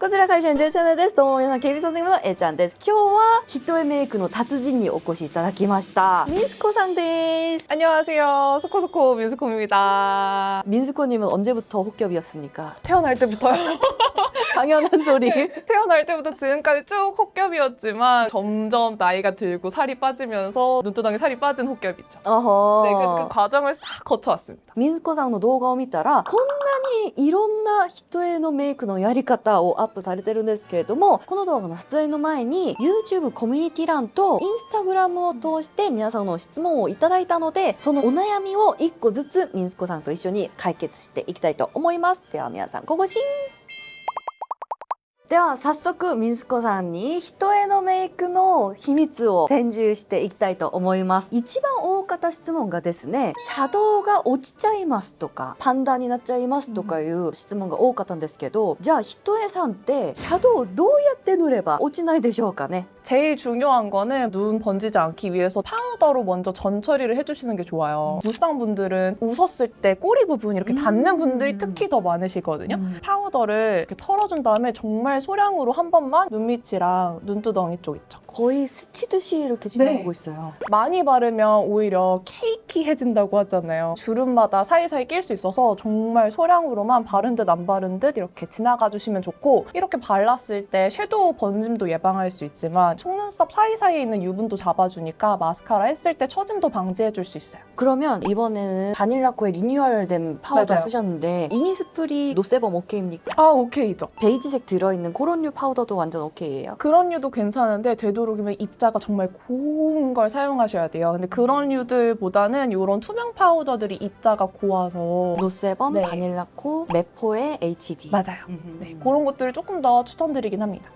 こちら会社の10チャンネルです。どうも皆さん、警備総チームのAちゃんです。今日は一重メイクの達人にお越しいただきました。민스코さんです。 안녕하세요. 소코소코 민스코입니다. 민스코님은 언제부터 혹겹이었습니까? 태어날 때부터요. 당연한 소리. 태어날 때부터 지금까지 쭉 혹겹이었지만 점점 나이가 들고 살이 빠지면서 눈두덩이 살이 빠진 혹겹이죠. 어허. 네, 그래서 그 과정을 싹 거쳐왔습니다. 민스코さんの動画を見たらこんなにいろんな一重のメイクのやり方をアップされてるんですけれども、この動画の撮影の前に YouTube コミュニティ欄と Instagram を通して皆さんの質問をいただいたので、そのお悩みを1個ずつミンスコさんと一緒に解決していきたいと思います。では皆さん、ここしん。では早速ミンスコさんに一重のメイクの秘密を伝授していきたいと思います。一番多かった質問がですね、シャドウが落ちちゃいますとかパンダになっちゃいますとかいう質問が多かったんですけど、じゃあ一重さんってシャドウをどうやって塗れば落ちないでしょうかね。 제일 중요한 거는 눈 번지지 않기 위해서 파우더로 먼저 전 처리를 해주시는 게 좋아요. 무쌍분들은 웃었을 때 꼬리 부분 이렇게 닿는 분들이 특히 더 많으시거든요. 파우더를 이렇게 털어준 다음에 정말 소량으로 한 번만 눈밑이랑 눈두덩이 쪽 있죠. 거의 스치듯이 이렇게 지나가고 있어요. 많이 바르면 오히려 케이키해진다고 하잖아요. 주름마다 사이사이 낄 수 있어서 정말 소량으로만 바른 듯 안 바른 듯 이렇게 지나가 주시면 좋고, 이렇게 발랐을 때 섀도우 번짐도 예방할 수 있지만 속눈썹 사이사이에 있는 유분도 잡아주니까 마스카라 했을 때 처짐도 방지해줄 수 있어요. 그러면 이번에는 바닐라코의 리뉴얼된 파우더 맞아요. 쓰셨는데 이니스프리 노세범 오케이입니까? 아, 오케이죠. 베이지색 들어있는 그런 류 파우더도 완전 오케이예요? 그런 류도 괜찮은데 되도록이면 입자가 정말 고운 걸 사용하셔야 돼요. 근데 그런 류들보다는 이런 투명 파우더들이 입자가 고와서 노세범, 네. 바닐라코, 메포의 HD. 맞아요. 네, 그런 것들을 조금 더 추천드리긴 합니다.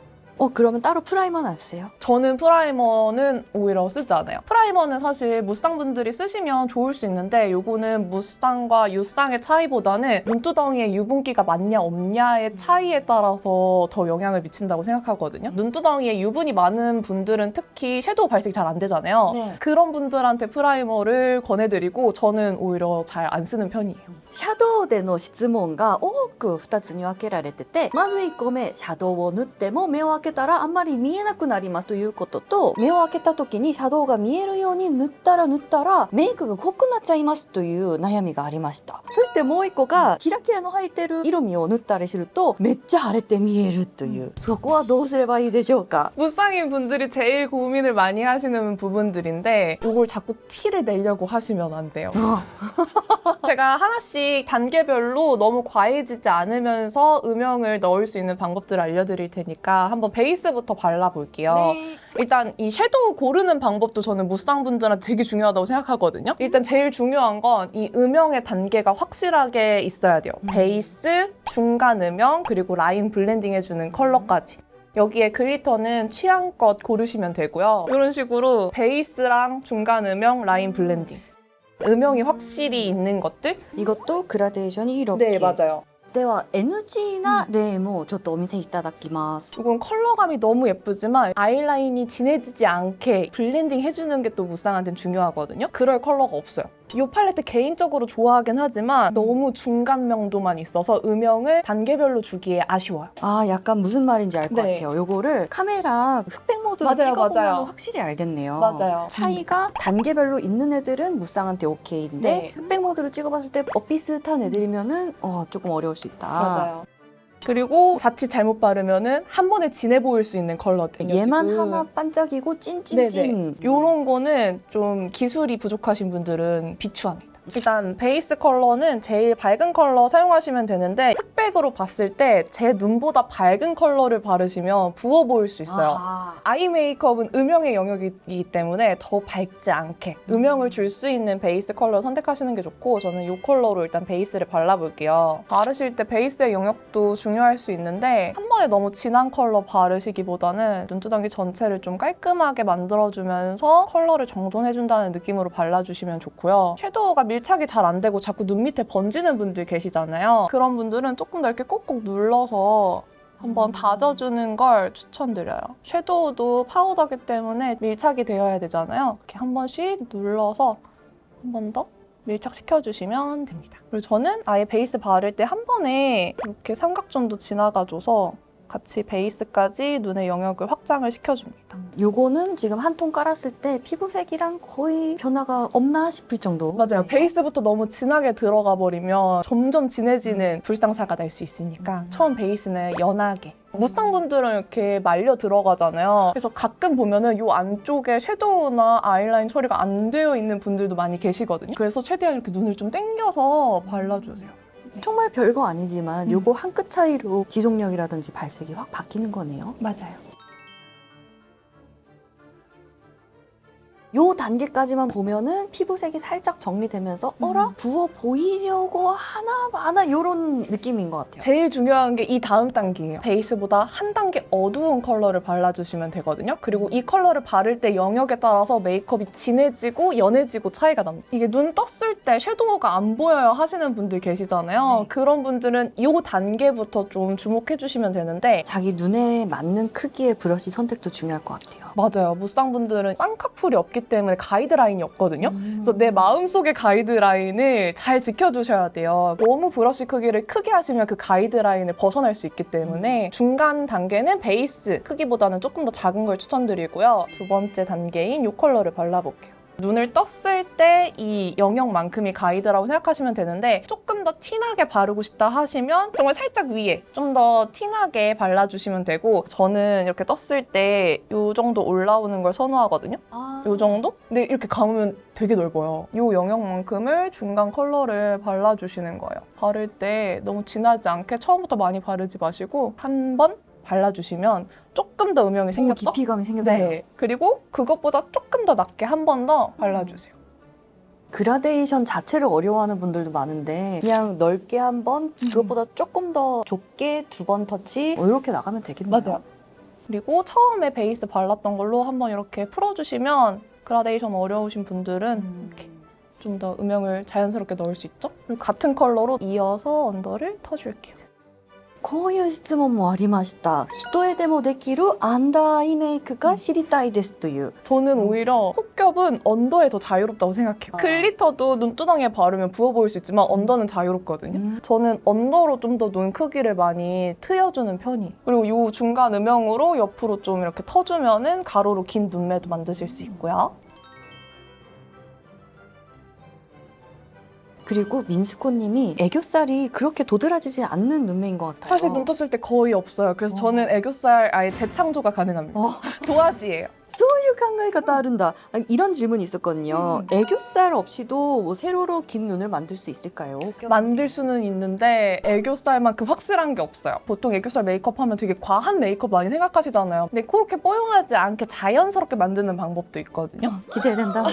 그러면 따로 프라이머는 안 쓰세요? 저는 프라이머는 오히려 쓰지 않아요. 프라이머는 사실 무쌍분들이 쓰시면 좋을 수 있는데, 요거는 무쌍과 유쌍의 차이보다는 눈두덩이에 유분기가 많냐 없냐의 차이에 따라서 더 영향을 미친다고 생각하거든요. 눈두덩이에 유분이 많은 분들은 특히 섀도우 발색이 잘 안 되잖아요. 네. 그런 분들한테 프라이머를 권해드리고 저는 오히려 잘 안 쓰는 편이에요. シャドウでの質問が多く2つに分けられてて、まず1個目、シャドウを塗っても目を開けたらあんまり見えなくなりますということと、目を開けた時にシャドウが見えるように塗ったらメイクが濃くなっちゃいますという悩みがありました。そしてもう1個がキラキラの入ってる色味を塗ったりするとめっちゃ腫れて見えるという、そこはどうすればいいでしょうか。 무쌍인 분들이 제일 고민을 많이 하시는 부분들인데, 이걸 자꾸 티를 내려고 하시면 안 돼요. 제가 하나씩 단계별로 너무 과해지지 않으면서 음영을 넣을 수 있는 방법들을 알려드릴 테니까 한번 베이스부터 발라볼게요. 네. 일단 이 섀도우 고르는 방법도 저는 무쌍분들한테 되게 중요하다고 생각하거든요. 일단 제일 중요한 건 이 음영의 단계가 확실하게 있어야 돼요. 베이스, 중간 음영, 그리고 라인 블렌딩 해주는 컬러까지. 여기에 글리터는 취향껏 고르시면 되고요. 이런 식으로 베이스랑 중간 음영, 라인 블렌딩. 음영이 확실히 있는 것들? 이것도 그라데이션이 이렇게. 네, 맞아요. では NG な例もちょっとお見せいただきます。 이건 컬러감이 너무 예쁘지만 아이라인이 진해지지 않게 블렌딩 해주는 게 또 무쌍한테는 중요하거든요. 그럴 컬러가 없어요. 이 팔레트 개인적으로 좋아하긴 하지만 너무 중간 명도만 있어서 음영을 단계별로 주기에 아쉬워요. 아, 약간 무슨 말인지 알 것 네. 같아요. 요거를 카메라 흑백 모드로 맞아요, 찍어보면 맞아요. 확실히 알겠네요. 맞아요. 차이가 단계별로 있는 애들은 무쌍한테 오케이인데 네. 흑백 모드로 찍어봤을 때 비슷한 애들이면은 조금 어려울 수 있다. 맞아요. 그리고 자칫 잘못 바르면은 한 번에 진해 보일 수 있는 컬러들. 얘만 하나 반짝이고 찐찐찐. 이런 거는 좀 기술이 부족하신 분들은 비추합니다. 일단 베이스 컬러는 제일 밝은 컬러 사용하시면 되는데, 흑백으로 봤을 때 제 눈보다 밝은 컬러를 바르시면 부어 보일 수 있어요. 아이 메이크업은 음영의 영역이기 때문에 더 밝지 않게 음영을 줄 수 있는 베이스 컬러 선택하시는 게 좋고, 저는 이 컬러로 일단 베이스를 발라볼게요. 바르실 때 베이스의 영역도 중요할 수 있는데 한 번에 너무 진한 컬러 바르시기보다는 눈두덩이 전체를 좀 깔끔하게 만들어주면서 컬러를 정돈해준다는 느낌으로 발라주시면 좋고요. 섀도우가 밀착이 잘 안 되고 자꾸 눈 밑에 번지는 분들 계시잖아요. 그런 분들은 조금 더 이렇게 꼭꼭 눌러서 한번 다져주는 걸 추천드려요. 섀도우도 파우더기 때문에 밀착이 되어야 되잖아요. 이렇게 한 번씩 눌러서 한 번 더 밀착시켜주시면 됩니다. 그리고 저는 아예 베이스 바를 때 한 번에 이렇게 삼각존도 지나가줘서 같이 베이스까지 눈의 영역을 확장을 시켜줍니다. 요거는 지금 한 통 깔았을 때 피부색이랑 거의 변화가 없나 싶을 정도. 맞아요. 베이스부터 너무 진하게 들어가 버리면 점점 진해지는 불상사가 날 수 있으니까 처음 베이스는 연하게. 무쌍분들은 이렇게 말려 들어가잖아요. 그래서 가끔 보면은 요 안쪽에 섀도우나 아이라인 처리가 안 되어 있는 분들도 많이 계시거든요. 그래서 최대한 이렇게 눈을 좀 당겨서 발라주세요. 정말 별거 아니지만 요거 한 끗 차이로 지속력이라든지 발색이 확 바뀌는 거네요. 맞아요. 요 단계까지만 보면은 피부색이 살짝 정리되면서 어라? 부어 보이려고 하나 마나 요런 느낌인 것 같아요. 제일 중요한 게 이 다음 단계예요. 베이스보다 한 단계 어두운 컬러를 발라주시면 되거든요. 그리고 이 컬러를 바를 때 영역에 따라서 메이크업이 진해지고 연해지고 차이가 납니다. 이게 눈 떴을 때 섀도우가 안 보여요 하시는 분들 계시잖아요. 네. 그런 분들은 이 단계부터 좀 주목해 주시면 되는데 자기 눈에 맞는 크기의 브러쉬 선택도 중요할 것 같아요. 맞아요. 무쌍분들은 쌍꺼풀이 없기 때문에 가이드라인이 없거든요. 그래서 내 마음속의 가이드라인을 잘 지켜주셔야 돼요. 너무 브러쉬 크기를 크게 하시면 그 가이드라인을 벗어날 수 있기 때문에 중간 단계는 베이스 크기보다는 조금 더 작은 걸 추천드리고요. 두 번째 단계인 이 컬러를 발라볼게요. 눈을 떴을 때 이 영역만큼이 가이드라고 생각하시면 되는데 조금 더 티나게 바르고 싶다 하시면 정말 살짝 위에 좀 더 티나게 발라주시면 되고 저는 이렇게 떴을 때 이 정도 올라오는 걸 선호하거든요. 이 정도? 근데 이렇게 감으면 되게 넓어요. 이 영역만큼을 중간 컬러를 발라주시는 거예요. 바를 때 너무 진하지 않게 처음부터 많이 바르지 마시고 한 번 발라주시면 조금 더 음영이 생겼죠? 깊이감이 생겼어요. 네. 그리고 그것보다 조금 더 낮게 한 번 더 발라주세요. 그라데이션 자체를 어려워하는 분들도 많은데 그냥 넓게 한 번, 그것보다 조금 더 좁게 두 번 터치 이렇게 나가면 되겠네요. 맞아요. 그리고 처음에 베이스 발랐던 걸로 한번 이렇게 풀어주시면 그라데이션 어려우신 분들은 이렇게 좀 더 음영을 자연스럽게 넣을 수 있죠? 그리고 같은 컬러로 이어서 언더를 터줄게요. こういう質問もありました。一重でもできるアンダーアイメイクが知りたいですという。 저는 오히려 폭겹은 언더에 더 자유롭다고 생각해요. 글리터도 눈두덩이에 바르면 부어 보일 수 있지만 언더는 자유롭거든요. 저는 언더로 좀 더 눈 크기를 많이 트여주는 편이에요. 그리고 이 중간 음영으로 옆으로 좀 이렇게 터주면은 가로로 긴 눈매도 만드실 수 있고요. 그리고 민스코님이 애교살이 그렇게 도드라지지 않는 눈매인 것 같아요. 사실 눈 떴을 때 거의 없어요. 그래서 저는 애교살 아예 재창조가 가능합니다. 도화지예요. そういう考え方あるんだ. 아니, 이런 질문이 있었거든요. 애교살 없이도 뭐 세로로 긴 눈을 만들 수 있을까요? 만들 수는 있는데 애교살만큼 확실한 게 없어요. 보통 애교살 메이크업 하면 되게 과한 메이크업 많이 생각하시잖아요. 근데 그렇게 뽀용하지 않게 자연스럽게 만드는 방법도 있거든요. 기대된다.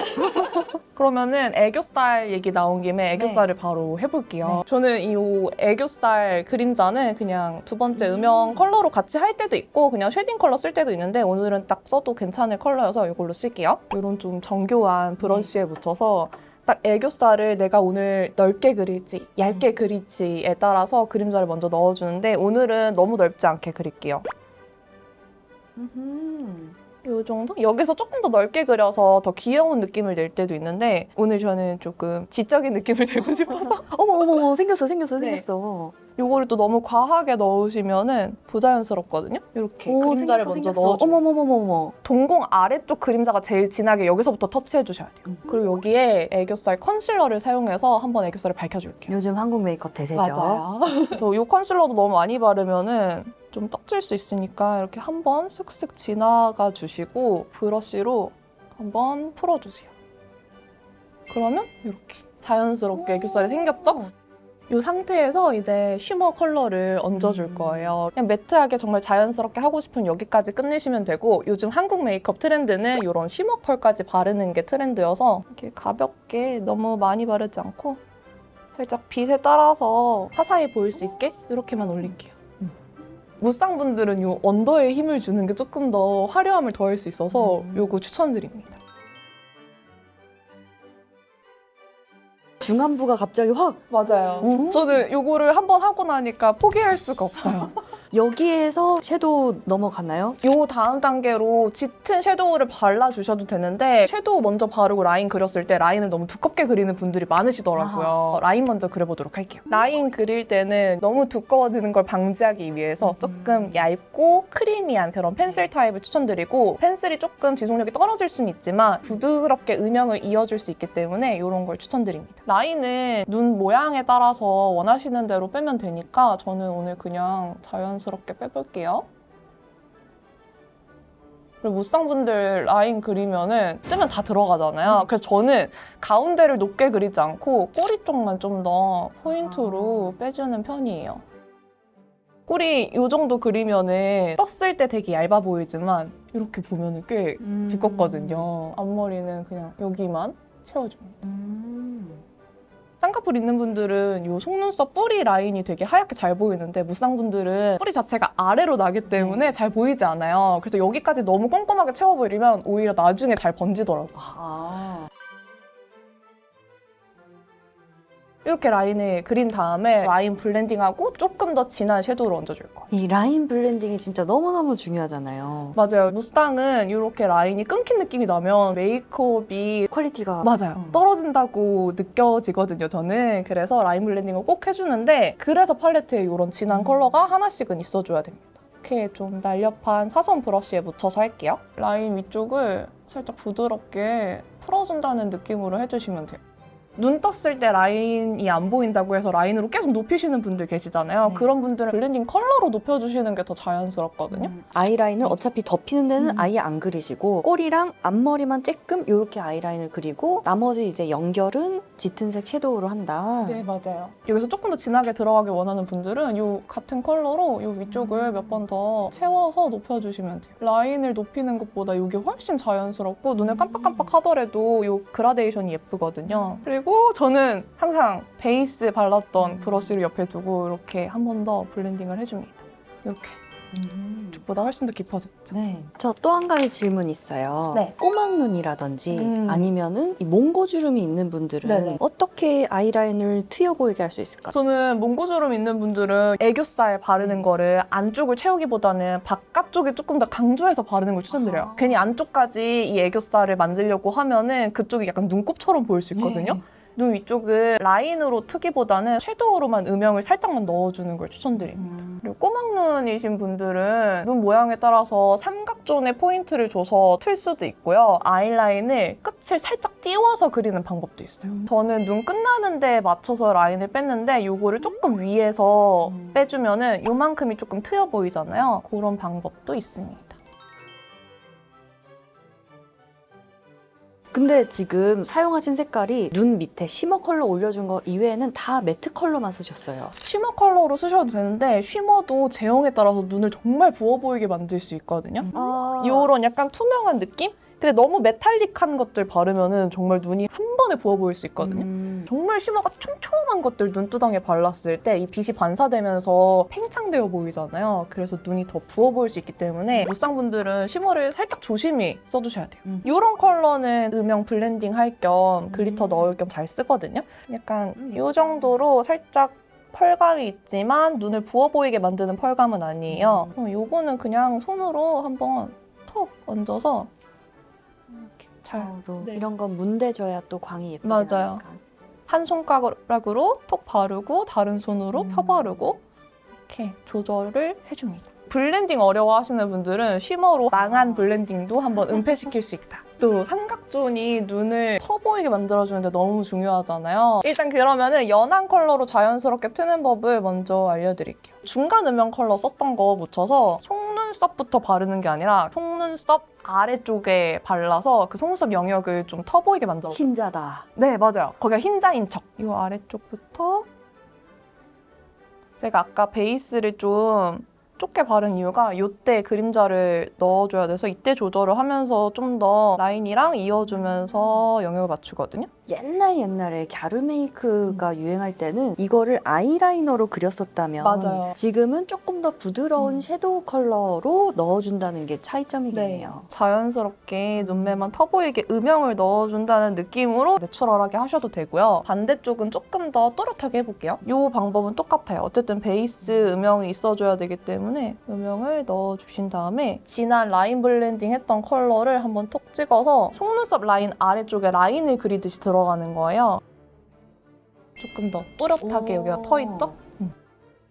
그러면은 애교살 얘기 나온 김에 애교살을 바로 해볼게요. 네. 저는 이 애교살 그림자는 그냥 두 번째 음영 컬러로 같이 할 때도 있고 그냥 쉐딩 컬러 쓸 때도 있는데 오늘은 딱 써도 괜찮을 컬러여서 이걸로 쓸게요. 이런 좀 정교한 브러쉬에 묻혀서 딱 애교살을 내가 오늘 넓게 그릴지 얇게 그릴지에 따라서 그림자를 먼저 넣어주는데 오늘은 너무 넓지 않게 그릴게요. 이 정도? 여기서 조금 더 넓게 그려서 더 귀여운 느낌을 낼 때도 있는데 오늘 저는 조금 지적인 느낌을 내고 싶어서 어머 생겼어. 네. 생겼어. 요거를 또 너무 과하게 넣으시면은 부자연스럽거든요. 이렇게 오, 그림자를 생겼어, 먼저 생겼어. 넣어줘요. 어머머머머머. 동공 아래쪽 그림자가 제일 진하게 여기서부터 터치해 주셔야 돼요. 그리고 여기에 애교살 컨실러를 사용해서 한번 애교살을 밝혀줄게요. 요즘 한국 메이크업 대세죠. 맞아요. 그래서 이 컨실러도 너무 많이 바르면은 좀 떡질 수 있으니까 이렇게 한번 슥슥 지나가 주시고 브러쉬로 한번 풀어주세요. 그러면 이렇게 자연스럽게 애교살이 생겼죠? 이 상태에서 이제 쉬머 컬러를 얹어줄 거예요. 그냥 매트하게 정말 자연스럽게 하고 싶으면 여기까지 끝내시면 되고 요즘 한국 메이크업 트렌드는 이런 쉬머 펄까지 바르는 게 트렌드여서 이렇게 가볍게 너무 많이 바르지 않고 살짝 빛에 따라서 화사해 보일 수 있게 이렇게만 올릴게요. 무쌍분들은 이 언더에 힘을 주는 게 조금 더 화려함을 더할 수 있어서 이거 추천드립니다. 중안부가 갑자기 확. 맞아요. 저는 이거를 한번 하고 나니까 포기할 수가 없어요. 여기에서 섀도우 넘어갔나요? 요 다음 단계로 짙은 섀도우를 발라주셔도 되는데 섀도우 먼저 바르고 라인 그렸을 때 라인을 너무 두껍게 그리는 분들이 많으시더라고요. 라인 먼저 그려보도록 할게요. 라인 그릴 때는 너무 두꺼워지는 걸 방지하기 위해서 조금 얇고 크리미한 그런 펜슬 타입을 추천드리고 펜슬이 조금 지속력이 떨어질 수는 있지만 부드럽게 음영을 이어줄 수 있기 때문에 이런 걸 추천드립니다. 라인은 눈 모양에 따라서 원하시는 대로 빼면 되니까 저는 오늘 그냥 자연스럽게 빼볼게요. 그리고 무쌍분들 라인 그리면은 뜨면 다 들어가잖아요. 그래서 저는 가운데를 높게 그리지 않고 꼬리 쪽만 좀 더 포인트로 빼주는 편이에요. 꼬리 이 정도 그리면은 떴을 때 되게 얇아 보이지만 이렇게 보면은 꽤 두껍거든요. 앞머리는 그냥 여기만 채워줍니다. 쌍꺼풀 있는 분들은 이 속눈썹 뿌리 라인이 되게 하얗게 잘 보이는데 무쌍분들은 뿌리 자체가 아래로 나기 때문에 잘 보이지 않아요. 그래서 여기까지 너무 꼼꼼하게 채워버리면 오히려 나중에 잘 번지더라고요. 이렇게 라인을 그린 다음에 라인 블렌딩하고 조금 더 진한 섀도우를 얹어줄 거예요. 이 라인 블렌딩이 진짜 너무너무 중요하잖아요. 맞아요. 무쌍은 이렇게 라인이 끊긴 느낌이 나면 메이크업이 퀄리티가 맞아요. 떨어진다고 느껴지거든요, 저는. 그래서 라인 블렌딩을 꼭 해주는데 그래서 팔레트에 이런 진한 컬러가 하나씩은 있어줘야 됩니다. 이렇게 좀 날렵한 사선 브러쉬에 묻혀서 할게요. 라인 위쪽을 살짝 부드럽게 풀어준다는 느낌으로 해주시면 돼요. 눈 떴을 때 라인이 안 보인다고 해서 라인으로 계속 높이시는 분들 계시잖아요. 네. 그런 분들은 블렌딩 컬러로 높여주시는 게 더 자연스럽거든요. 아이라인을 어차피 덮이는 데는 아예 안 그리시고 꼬리랑 앞머리만 쬐끔 이렇게 아이라인을 그리고 나머지 이제 연결은 짙은색 섀도우로 한다. 네, 맞아요. 여기서 조금 더 진하게 들어가길 원하는 분들은 이 같은 컬러로 이 위쪽을 몇 번 더 채워서 높여주시면 돼요. 라인을 높이는 것보다 이게 훨씬 자연스럽고 눈을 깜빡깜빡 하더라도 이 그라데이션이 예쁘거든요. 그리고 저는 항상 베이스 발랐던 브러쉬를 옆에 두고 이렇게 한 번 더 블렌딩을 해줍니다. 이렇게. 이쪽보다 훨씬 더 깊어졌죠. 네. 저 또 한 가지 질문 있어요. 네. 꼬막눈이라든지 아니면은 이 몽고주름이 있는 분들은 네네. 어떻게 아이라인을 트여 보이게 할 수 있을까요? 저는 몽고주름 있는 분들은 애교살 바르는 거를 안쪽을 채우기보다는 바깥쪽에 조금 더 강조해서 바르는 걸 추천드려요. 괜히 안쪽까지 이 애교살을 만들려고 하면은 그쪽이 약간 눈곱처럼 보일 수 있거든요. 눈 위쪽을 라인으로 트기보다는 섀도우로만 음영을 살짝만 넣어주는 걸 추천드립니다. 그리고 꼬막눈이신 분들은 눈 모양에 따라서 삼각존에 포인트를 줘서 틀 수도 있고요. 아이라인을 끝을 살짝 띄워서 그리는 방법도 있어요. 저는 눈 끝나는 데에 맞춰서 라인을 뺐는데 이거를 조금 위에서 빼주면은 요만큼이 조금 트여 보이잖아요. 그런 방법도 있습니다. 근데 지금 사용하신 색깔이 눈 밑에 쉬머 컬러 올려준 거 이외에는 다 매트 컬러만 쓰셨어요. 쉬머 컬러로 쓰셔도 되는데 쉬머도 제형에 따라서 눈을 정말 부어 보이게 만들 수 있거든요. 이런 약간 투명한 느낌? 근데 너무 메탈릭한 것들 바르면은 정말 눈이 한 번에 부어 보일 수 있거든요. 정말 쉬머가 촘촘한 것들 눈두덩이에 발랐을 때 이 빛이 반사되면서 팽창되어 보이잖아요. 그래서 눈이 더 부어 보일 수 있기 때문에 무쌍분들은 쉬머를 살짝 조심히 써주셔야 돼요. 이런 컬러는 음영 블렌딩 할 겸 글리터 넣을 겸 잘 쓰거든요. 약간 이 정도로 살짝 펄감이 있지만 눈을 부어 보이게 만드는 펄감은 아니에요. 이거는 그냥 손으로 한번 톡 얹어서 이렇게 잘 네. 이런 건 문대줘야 또 광이 예쁘게 맞아요. 나니까. 한 손가락으로 톡 바르고 다른 손으로 펴 바르고 이렇게 조절을 해줍니다. 블렌딩 어려워하시는 분들은 쉬머로 망한 블렌딩도 한번 은폐시킬 수 있다. 또 삼각존이 눈을 커 보이게 만들어주는데 너무 중요하잖아요. 일단 그러면은 연한 컬러로 자연스럽게 트는 법을 먼저 알려드릴게요. 중간 음영 컬러 썼던 거 묻혀서 속눈썹부터 바르는 게 아니라 속눈썹 아래쪽에 발라서 그 속눈썹 영역을 좀 터 보이게 만들어줘요. 흰자다. 네, 맞아요. 거기가 흰자인 척. 이 아래쪽부터 제가 아까 베이스를 좀 좁게 바른 이유가 이때 그림자를 넣어줘야 돼서 이때 조절을 하면서 좀 더 라인이랑 이어주면서 영역을 맞추거든요. 옛날에 갸루 메이크가 유행할 때는 이거를 아이라이너로 그렸었다면 맞아요. 지금은 조금 더 부드러운 섀도우 컬러로 넣어준다는 게 차이점이겠네요. 자연스럽게 눈매만 터 보이게 음영을 넣어준다는 느낌으로 내추럴하게 하셔도 되고요. 반대쪽은 조금 더 또렷하게 해볼게요. 이 방법은 똑같아요. 어쨌든 베이스 음영이 있어줘야 되기 때문에 음영을 넣어주신 다음에 진한 라인 블렌딩 했던 컬러를 한번 톡 찍어서 속눈썹 라인 아래쪽에 라인을 그리듯이 들어가는 거예요. 조금 더 또렷하게 여기가 터 있죠?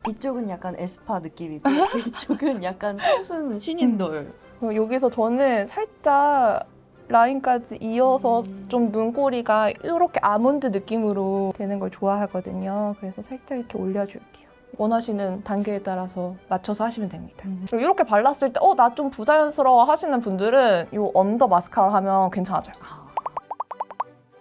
이쪽은 약간 에스파 느낌이고 이쪽은 약간 청순 신인돌. 여기서 저는 살짝 라인까지 이어서 좀 눈꼬리가 이렇게 아몬드 느낌으로 되는 걸 좋아하거든요. 그래서 살짝 이렇게 올려줄게요. 원하시는 단계에 따라서 맞춰서 하시면 됩니다. 그리고 이렇게 발랐을 때 나 좀 부자연스러워 하시는 분들은 이 언더 마스카라 하면 괜찮아져요.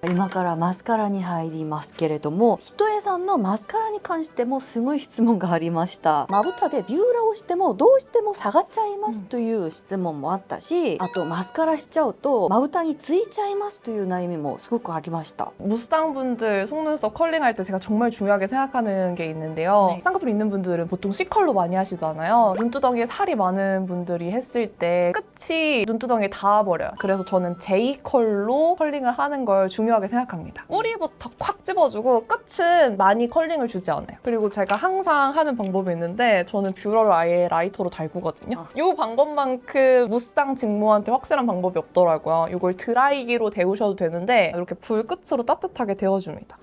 今からマスカラに入りますけれども、ひとえさんのマスカラに関してもすごい質問がありました。まぶたでビューラをしてもどうしても下がっちゃいますという質問もあったし、あとマスカラしちゃうとまぶたについちゃいますという悩みもすごくありました。 무스탕 분들 속눈썹 컬링할 때 제가 정말 중요하게 생각하는 게 있는데요. 네. 쌍꺼풀 있는 분들은 보통 C컬로 많이 하시잖아요. 눈두덩이에 살이 많은 분들이 했을 때 끝이 눈두덩이에 닿아버려요. 그래서 저는 J컬로 컬링을 하는 걸 중요하게 생각합니다. 뿌리부터 콱 집어주고 끝은 많이 컬링을 주지 않아요. 그리고 제가 항상 하는 방법이 있는데 저는 뷰러를 아예 라이터로 달구거든요. 이 방법만큼 무스탕 직모한테 확실한 방법이 없더라고요. 이걸 드라이기로 데우셔도 되는데 이렇게 불 끝으로 따뜻하게 데워줍니다.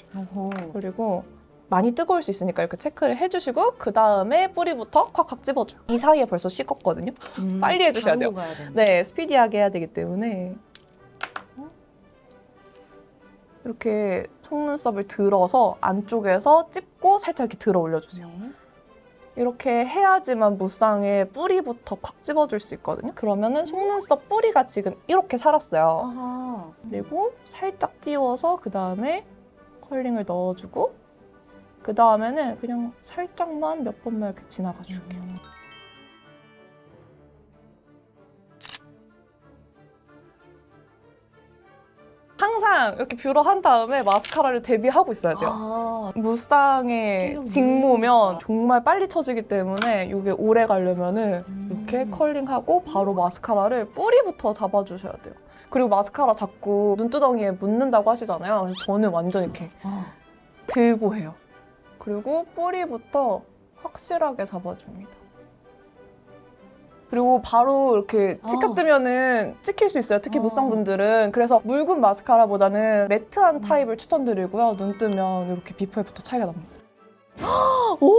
그리고 많이 뜨거울 수 있으니까 이렇게 체크를 해주시고 그 다음에 뿌리부터 콱콱 집어줘요. 이 사이에 벌써 식었거든요. 빨리 해주셔야 돼요. 네, 스피디하게 해야 되기 때문에 이렇게 속눈썹을 들어서 안쪽에서 찝고 살짝 이렇게 들어 올려주세요. 이렇게 해야지만 무쌍에 뿌리부터 콱 집어줄 수 있거든요. 그러면은 속눈썹 뿌리가 지금 이렇게 살았어요. 아하. 그리고 살짝 띄워서 그 다음에 컬링을 넣어주고 그 다음에는 그냥 살짝만 몇 번만 이렇게 지나가 줄게요. 항상 이렇게 뷰러 한 다음에 마스카라를 대비하고 있어야 돼요. 아, 무쌍의 계속 직모면 누르니까. 정말 빨리 쳐지기 때문에 이게 오래 가려면은 이렇게 컬링하고 바로 마스카라를 뿌리부터 잡아주셔야 돼요. 그리고 마스카라 자꾸 눈두덩이에 묻는다고 하시잖아요. 그래서 저는 완전 이렇게 들고 해요. 그리고 뿌리부터 확실하게 잡아줍니다. 그리고 바로 이렇게 찍혀뜨면은 찍힐 수 있어요. 특히 무쌍분들은. 그래서 묽은 마스카라보다는 매트한 타입을 추천드리고요. 눈 뜨면 이렇게 비포 애프터 차이가 납니다. 오.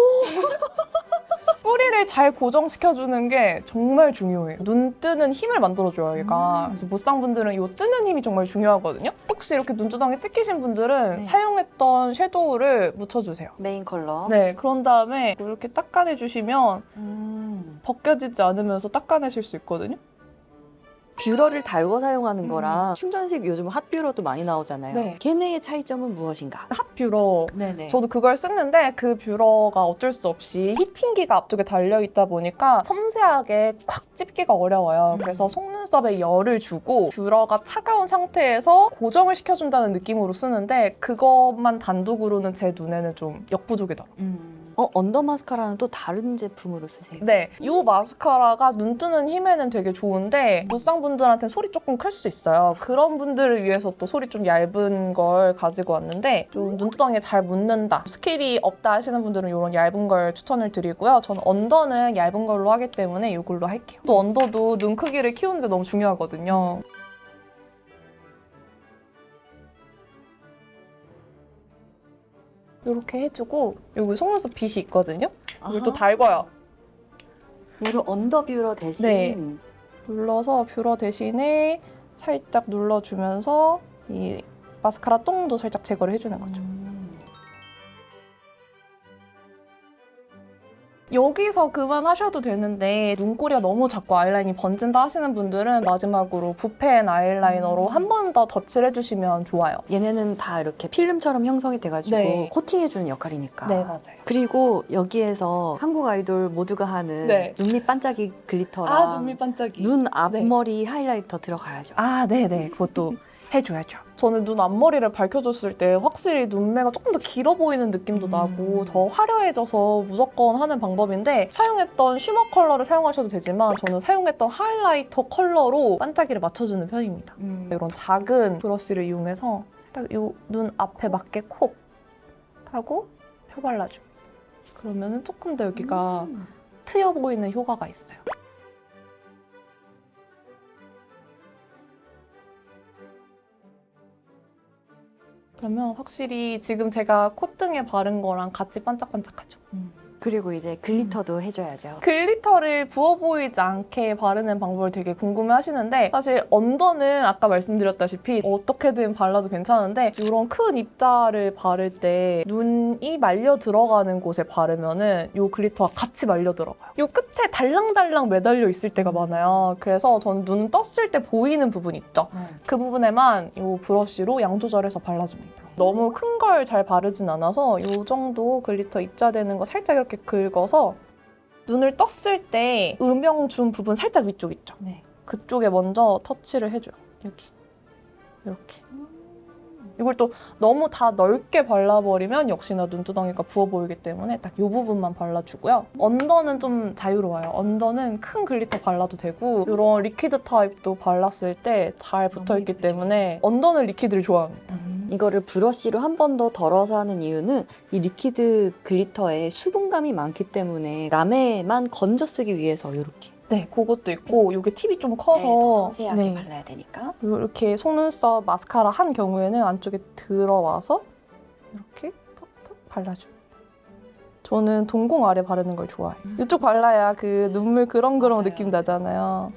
뿌리를 잘 고정시켜주는 게 정말 중요해요. 눈 뜨는 힘을 만들어줘요, 얘가. 그래서 무쌍분들은 이 뜨는 힘이 정말 중요하거든요. 혹시 이렇게 눈두덩이 찍히신 분들은 네. 사용했던 섀도우를 묻혀주세요. 메인 컬러. 네, 그런 다음에 이렇게 닦아내주시면 벗겨지지 않으면서 닦아내실 수 있거든요. 뷰러를 달고 사용하는 거랑 충전식 요즘 핫뷰러도 많이 나오잖아요. 네. 걔네의 차이점은 무엇인가? 핫 뷰러. 네네. 저도 그걸 쓰는데 그 뷰러가 어쩔 수 없이 히팅기가 앞쪽에 달려있다 보니까 섬세하게 콱 찝기가 어려워요. 그래서 속눈썹에 열을 주고 뷰러가 차가운 상태에서 고정을 시켜준다는 느낌으로 쓰는데 그것만 단독으로는 제 눈에는 좀 역부족이더라고요. 언더 마스카라는 또 다른 제품으로 쓰세요? 네, 이 마스카라가 눈 뜨는 힘에는 되게 좋은데 무쌍분들한테는 솔이 조금 클 수 있어요. 그런 분들을 위해서 또 솔이 좀 얇은 걸 가지고 왔는데 좀 눈두덩이에 잘 묻는다, 스킬이 없다 하시는 분들은 이런 얇은 걸 추천을 드리고요. 저는 언더는 얇은 걸로 하기 때문에 이걸로 할게요. 또 언더도 눈 크기를 키우는데 너무 중요하거든요. 이렇게 해주고 여기 속눈썹 빗이 있거든요. 이걸 또 달궈요. 얘를 언더 뷰러 대신 네. 눌러서 뷰러 대신에 살짝 눌러주면서 이 마스카라 똥도 살짝 제거를 해주는 거죠. 여기서 그만하셔도 되는데 눈꼬리가 너무 자꾸 아이라인이 번진다 하시는 분들은 마지막으로 붓펜 아이라이너로 한 번 더 덧칠을 해주시면 좋아요. 얘네는 다 이렇게 필름처럼 형성이 돼가지고 네. 코팅해주는 역할이니까. 네, 맞아요. 그리고 여기에서 한국 아이돌 모두가 하는 네. 눈밑 반짝이 글리터랑 아, 눈밑 반짝이. 눈 앞머리 하이라이터 들어가야죠. 아, 네네. 그것도 해줘야죠. 저는 눈 앞머리를 밝혀줬을 때 확실히 눈매가 조금 더 길어 보이는 느낌도 나고 더 화려해져서 무조건 하는 방법인데 사용했던 쉬머 컬러를 사용하셔도 되지만 저는 사용했던 하이라이터 컬러로 반짝이를 맞춰주는 편입니다. 이런 작은 브러쉬를 이용해서 살짝 이 눈 앞에 맞게 콕 하고 펴발라줍니다. 그러면 조금 더 여기가 트여 보이는 효과가 있어요. 그러면 확실히 지금 제가 콧등에 바른 거랑 같이 반짝반짝하죠. 그리고 이제 글리터도 해줘야죠. 글리터를 부어 보이지 않게 바르는 방법을 되게 궁금해 하시는데 사실 언더는 아까 말씀드렸다시피 어떻게든 발라도 괜찮은데 이런 큰 입자를 바를 때 눈이 말려 들어가는 곳에 바르면은 이 글리터가 같이 말려 들어가요. 이 끝에 달랑달랑 매달려 있을 때가 많아요. 그래서 저는 눈 떴을 때 보이는 부분 있죠. 그 부분에만 이 브러쉬로 양 조절해서 발라줍니다. 너무 큰 걸 잘 바르진 않아서 이 정도 글리터 입자되는 거 살짝 이렇게 긁어서 눈을 떴을 때 음영 준 부분 살짝 위쪽 있죠? 네. 그쪽에 먼저 터치를 해줘요. 여기. 이렇게. 이걸 또 너무 다 넓게 발라버리면 역시나 눈두덩이가 부어 보이기 때문에 딱 이 부분만 발라주고요. 언더는 좀 자유로워요. 언더는 큰 글리터 발라도 되고 이런 리퀴드 타입도 발랐을 때 잘 붙어있기 때문에 언더는 리퀴드를 좋아합니다. 이거를 브러쉬로 한 번 더 덜어서 하는 이유는 이 리퀴드 글리터에 수분감이 많기 때문에 라메만 건져 쓰기 위해서 이렇게 네, 그것도 있고 이게 팁이 좀 커서 더 섬세하게 네. 발라야 되니까. 이렇게 속눈썹 마스카라 한 경우에는 안쪽에 들어와서 이렇게 톡톡 발라줍니다. 저는 동공 아래 바르는 걸 좋아해요. 이쪽 발라야 그 눈물 그렁그렁 맞아요. 느낌 나잖아요.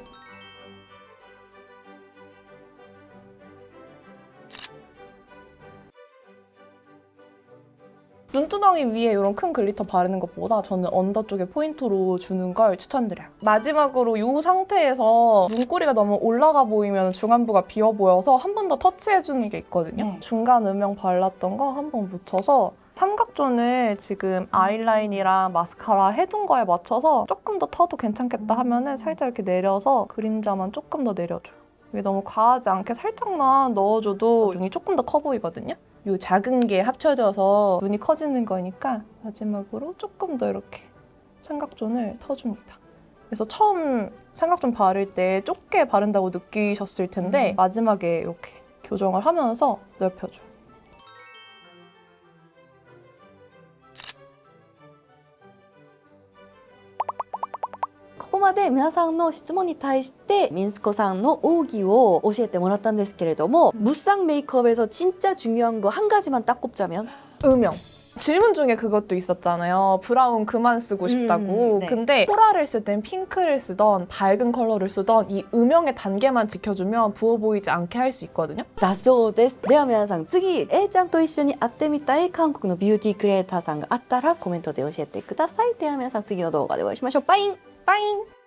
눈두덩이 위에 이런 큰 글리터 바르는 것보다 저는 언더 쪽에 포인트로 주는 걸 추천드려요. 마지막으로 이 상태에서 눈꼬리가 너무 올라가 보이면 중안부가 비어 보여서 한 번 더 터치해주는 게 있거든요. 네. 중간 음영 발랐던 거 한 번 묻혀서 삼각존을 지금 아이라인이랑 마스카라 해둔 거에 맞춰서 조금 더 터도 괜찮겠다 하면은 살짝 이렇게 내려서 그림자만 조금 더 내려줘요. 이게 너무 과하지 않게 살짝만 넣어줘도 눈이 조금 더 커 보이거든요. 이 작은 게 합쳐져서 눈이 커지는 거니까 마지막으로 조금 더 이렇게 삼각존을 터줍니다. 그래서 처음 삼각존 바를 때 좁게 바른다고 느끼셨을 텐데 마지막에 이렇게 교정을 하면서 넓혀줘요. ここまで皆さんの質問に対して민스코さんの奥義を教えてもらったんですけれども무쌍 메이크업에서 진짜 중요한 거 한 가지만 딱 꼽자면 음영. 질문 중에 그것도 있었잖아요. 브라운 그만 쓰고 싶다고. 네. 근데 코랄을 쓸 땐 핑크를 쓰던 밝은 컬러를 쓰던 이 음영의 단계만 지켜주면 부어 보이지 않게 할 수 있거든요. だそうです。では皆さん次 A ちゃんと一緒に会ってみたい韓国のビューティークリエイターさんがあったらコメントで教えてください。では皆さん次の動画でお会いしましょう。バイン。 빠잉!